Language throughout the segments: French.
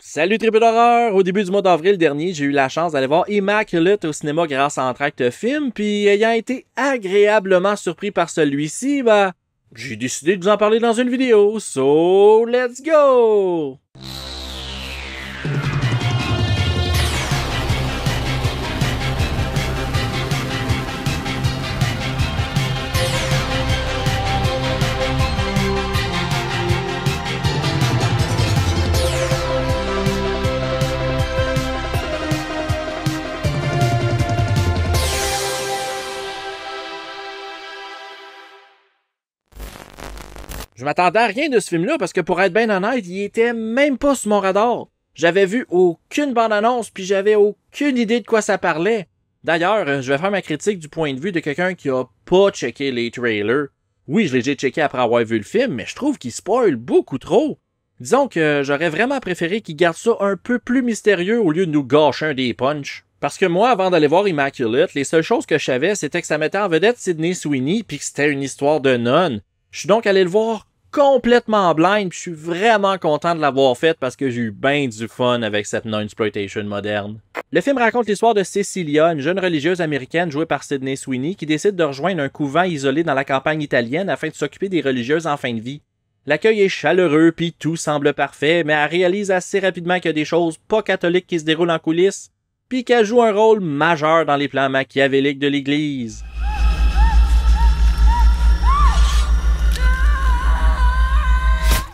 Salut tribu d'horreur! Au début du mois d'avril dernier, j'ai eu la chance d'aller voir Immaculate au cinéma grâce à Entracte Film, puis ayant été agréablement surpris par celui-ci, j'ai décidé de vous en parler dans une vidéo, so let's go! Je m'attendais à rien de ce film-là parce que pour être bien honnête, il était même pas sur mon radar. J'avais vu aucune bande-annonce puis j'avais aucune idée de quoi ça parlait. D'ailleurs, je vais faire ma critique du point de vue de quelqu'un qui a pas checké les trailers. Oui, je les ai checkés après avoir vu le film, mais je trouve qu'il spoil beaucoup trop. Disons que j'aurais vraiment préféré qu'il garde ça un peu plus mystérieux au lieu de nous gâcher un des punchs. Parce que moi, avant d'aller voir Immaculate, les seules choses que je savais, c'était que ça mettait en vedette Sydney Sweeney puis que c'était une histoire de nonne. Je suis donc allé le voir complètement blind, puis je suis vraiment content de l'avoir fait parce que j'ai eu bien du fun avec cette non-exploitation moderne. Le film raconte l'histoire de Cecilia, une jeune religieuse américaine jouée par Sydney Sweeney qui décide de rejoindre un couvent isolé dans la campagne italienne afin de s'occuper des religieuses en fin de vie. L'accueil est chaleureux puis tout semble parfait, mais elle réalise assez rapidement qu'il y a des choses pas catholiques qui se déroulent en coulisses, puis qu'elle joue un rôle majeur dans les plans machiavéliques de l'Église.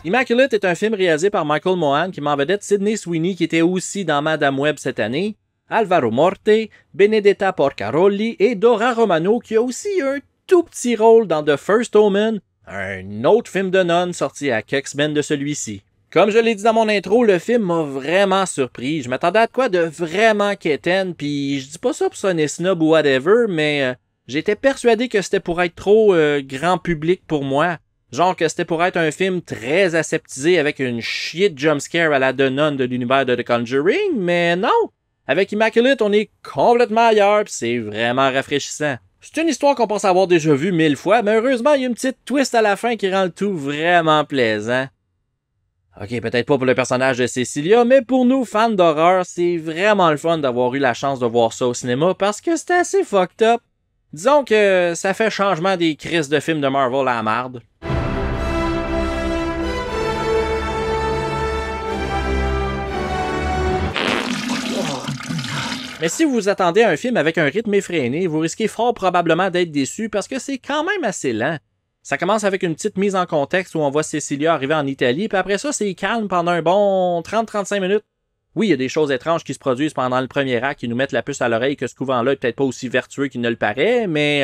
Immaculate est un film réalisé par Michael Mohan qui met en vedette Sydney Sweeney qui était aussi dans Madame Web cette année, Alvaro Morte, Benedetta Porcaroli et Dora Romano qui a aussi un tout petit rôle dans The First Omen, un autre film de nonne sorti à quelques semaines de celui-ci. Comme je l'ai dit dans mon intro, le film m'a vraiment surpris. Je m'attendais à quoi de vraiment quétaine, puis je dis pas ça pour sonner snob ou whatever, mais j'étais persuadé que c'était pour être trop grand public pour moi. Genre que c'était pour être un film très aseptisé avec une chier de jumpscare à la The Nun de l'univers de The Conjuring, mais non! Avec Immaculate, on est complètement ailleurs pis c'est vraiment rafraîchissant. C'est une histoire qu'on pense avoir déjà vue 1000 fois, mais heureusement, il y a une petite twist à la fin qui rend le tout vraiment plaisant. Ok, peut-être pas pour le personnage de Cecilia, mais pour nous, fans d'horreur, c'est vraiment le fun d'avoir eu la chance de voir ça au cinéma parce que c'était assez fucked up. Disons que ça fait changement des crises de films de Marvel à la marde. Mais si vous vous attendez à un film avec un rythme effréné, vous risquez fort probablement d'être déçu parce que c'est quand même assez lent. Ça commence avec une petite mise en contexte où on voit Cecilia arriver en Italie, puis après ça, c'est calme pendant un bon 30-35 minutes. Oui, il y a des choses étranges qui se produisent pendant le premier acte qui nous mettent la puce à l'oreille que ce couvent-là est peut-être pas aussi vertueux qu'il ne le paraît, mais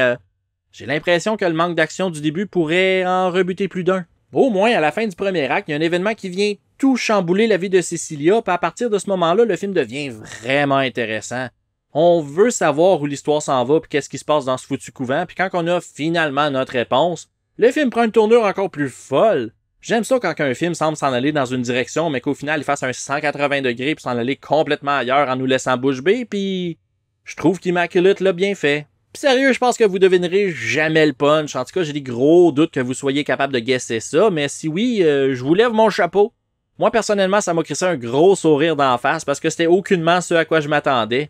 j'ai l'impression que le manque d'action du début pourrait en rebuter plus d'un. Au moins, à la fin du premier acte, il y a un événement qui vient tout chambouler la vie de Cecilia, puis à partir de ce moment-là, le film devient vraiment intéressant. On veut savoir où l'histoire s'en va, puis qu'est-ce qui se passe dans ce foutu couvent, puis quand on a finalement notre réponse, le film prend une tournure encore plus folle. J'aime ça quand un film semble s'en aller dans une direction, mais qu'au final, il fasse un 180 degrés puis s'en aller complètement ailleurs en nous laissant bouche bée, puis je trouve qu'Immaculate l'a bien fait. Pis sérieux, je pense que vous devinerez jamais le punch. En tout cas, j'ai des gros doutes que vous soyez capable de guesser ça, mais si oui, je vous lève mon chapeau. Moi, personnellement, ça m'a crissé un gros sourire d'en face parce que c'était aucunement ce à quoi je m'attendais.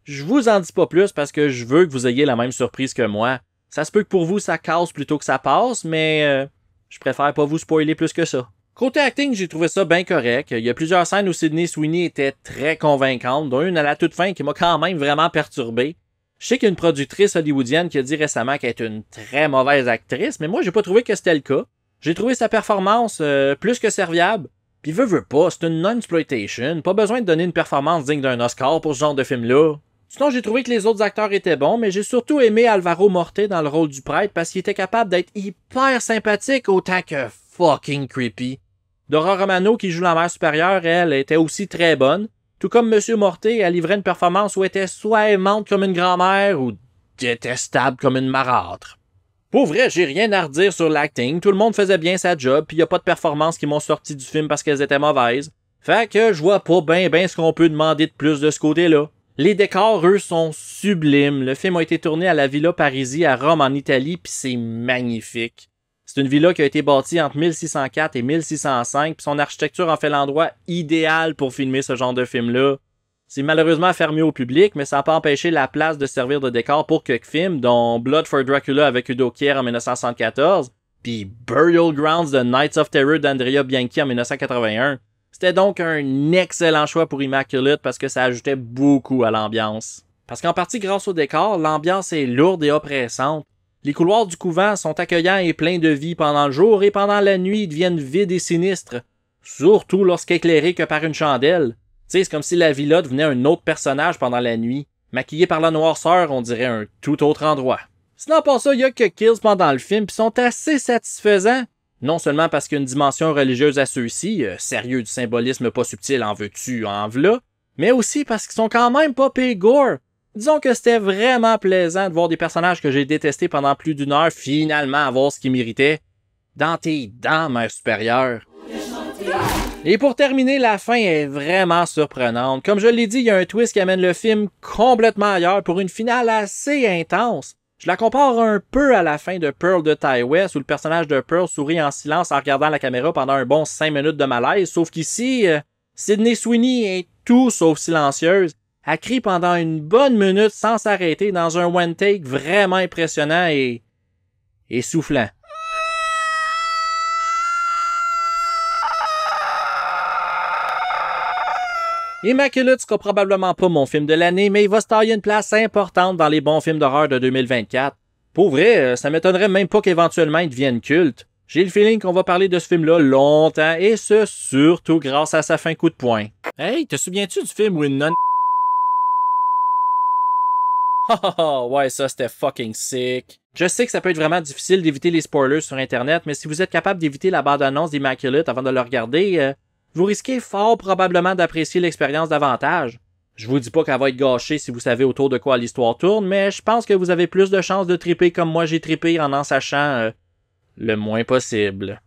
Je vous en dis pas plus parce que je veux que vous ayez la même surprise que moi. Ça se peut que pour vous, ça casse plutôt que ça passe, mais je préfère pas vous spoiler plus que ça. Côté acting, j'ai trouvé ça bien correct. Il y a plusieurs scènes où Sydney Sweeney était très convaincante, dont une à la toute fin qui m'a quand même vraiment perturbé. Je sais qu'il y a une productrice hollywoodienne qui a dit récemment qu'elle est une très mauvaise actrice, mais moi, j'ai pas trouvé que c'était le cas. J'ai trouvé sa performance plus que serviable. Pis veut pas, c'est une non-exploitation, pas besoin de donner une performance digne d'un Oscar pour ce genre de film-là. Sinon, j'ai trouvé que les autres acteurs étaient bons, mais j'ai surtout aimé Alvaro Morte dans le rôle du prêtre parce qu'il était capable d'être hyper sympathique autant que fucking creepy. Dora Romano, qui joue la mère supérieure, elle était aussi très bonne. Tout comme Monsieur Morte, elle livrait une performance où elle était soit aimante comme une grand-mère ou détestable comme une marâtre. Pour vrai, j'ai rien à redire sur l'acting, tout le monde faisait bien sa job, pis y a pas de performances qui m'ont sorti du film parce qu'elles étaient mauvaises. Fait que je vois pas ben ce qu'on peut demander de plus de ce côté-là. Les décors, eux, sont sublimes. Le film a été tourné à la Villa Parisi à Rome en Italie, pis c'est magnifique. C'est une villa qui a été bâtie entre 1604 et 1605, puis son architecture en fait l'endroit idéal pour filmer ce genre de film-là. C'est malheureusement fermé au public, mais ça n'a pas empêché la place de servir de décor pour quelques films, dont Blood for Dracula avec Udo Kier en 1974, puis Burial Grounds de Knights of Terror d'Andrea Bianchi en 1981. C'était donc un excellent choix pour Immaculate parce que ça ajoutait beaucoup à l'ambiance. Parce qu'en partie grâce au décor, l'ambiance est lourde et oppressante. Les couloirs du couvent sont accueillants et pleins de vie pendant le jour et pendant la nuit ils deviennent vides et sinistres, surtout lorsqu'éclairés que par une chandelle. Tu sais, c'est comme si la villa devenait un autre personnage pendant la nuit. Maquillé par la noirceur, on dirait un tout autre endroit. Sinon, pas ça, il y a que kills pendant le film pis sont assez satisfaisants. Non seulement parce qu'il y a une dimension religieuse à ceux-ci, sérieux du symbolisme pas subtil en veux-tu, en v'là, mais aussi parce qu'ils sont quand même pas gore. Disons que c'était vraiment plaisant de voir des personnages que j'ai détestés pendant plus d'une heure finalement avoir ce qu'ils méritaient. Dans tes dents, mère supérieure. Et pour terminer, la fin est vraiment surprenante. Comme je l'ai dit, il y a un twist qui amène le film complètement ailleurs pour une finale assez intense. Je la compare un peu à la fin de Pearl de Ty West où le personnage de Pearl sourit en silence en regardant la caméra pendant un bon 5 minutes de malaise, sauf qu'ici, Sydney Sweeney est tout sauf silencieuse. Elle crie pendant une bonne minute sans s'arrêter dans un one take vraiment impressionnant et soufflant. Immaculate sera probablement pas mon film de l'année, mais il va se tailler une place importante dans les bons films d'horreur de 2024. Pour vrai, ça m'étonnerait même pas qu'éventuellement il devienne culte. J'ai le feeling qu'on va parler de ce film-là longtemps, et ce, surtout grâce à sa fin coup de poing. Hey, te souviens-tu du film où une nonne... ouais, ça c'était fucking sick. Je sais que ça peut être vraiment difficile d'éviter les spoilers sur Internet, mais si vous êtes capable d'éviter la bande-annonce d'Immaculate avant de le regarder... vous risquez fort probablement d'apprécier l'expérience davantage. Je vous dis pas qu'elle va être gâchée si vous savez autour de quoi l'histoire tourne, mais je pense que vous avez plus de chances de triper comme moi j'ai trippé en sachant le moins possible.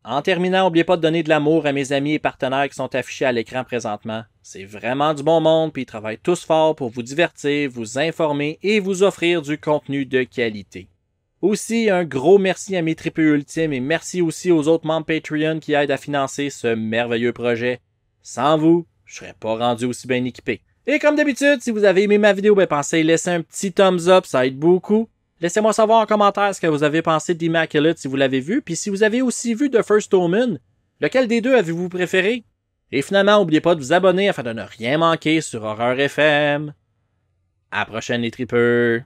En terminant, n'oubliez pas de donner de l'amour à mes amis et partenaires qui sont affichés à l'écran présentement. C'est vraiment du bon monde, puis ils travaillent tous fort pour vous divertir, vous informer et vous offrir du contenu de qualité. Aussi, un gros merci à mes tripeux ultimes et merci aussi aux autres membres Patreon qui aident à financer ce merveilleux projet. Sans vous, je serais pas rendu aussi bien équipé. Et comme d'habitude, si vous avez aimé ma vidéo, pensez à laisser un petit thumbs up, ça aide beaucoup. Laissez-moi savoir en commentaire ce que vous avez pensé d'Immaculate si vous l'avez vu, puis si vous avez aussi vu The First Omen, lequel des deux avez-vous préféré? Et finalement, n'oubliez pas de vous abonner afin de ne rien manquer sur Horreur FM. À la prochaine les tripeux!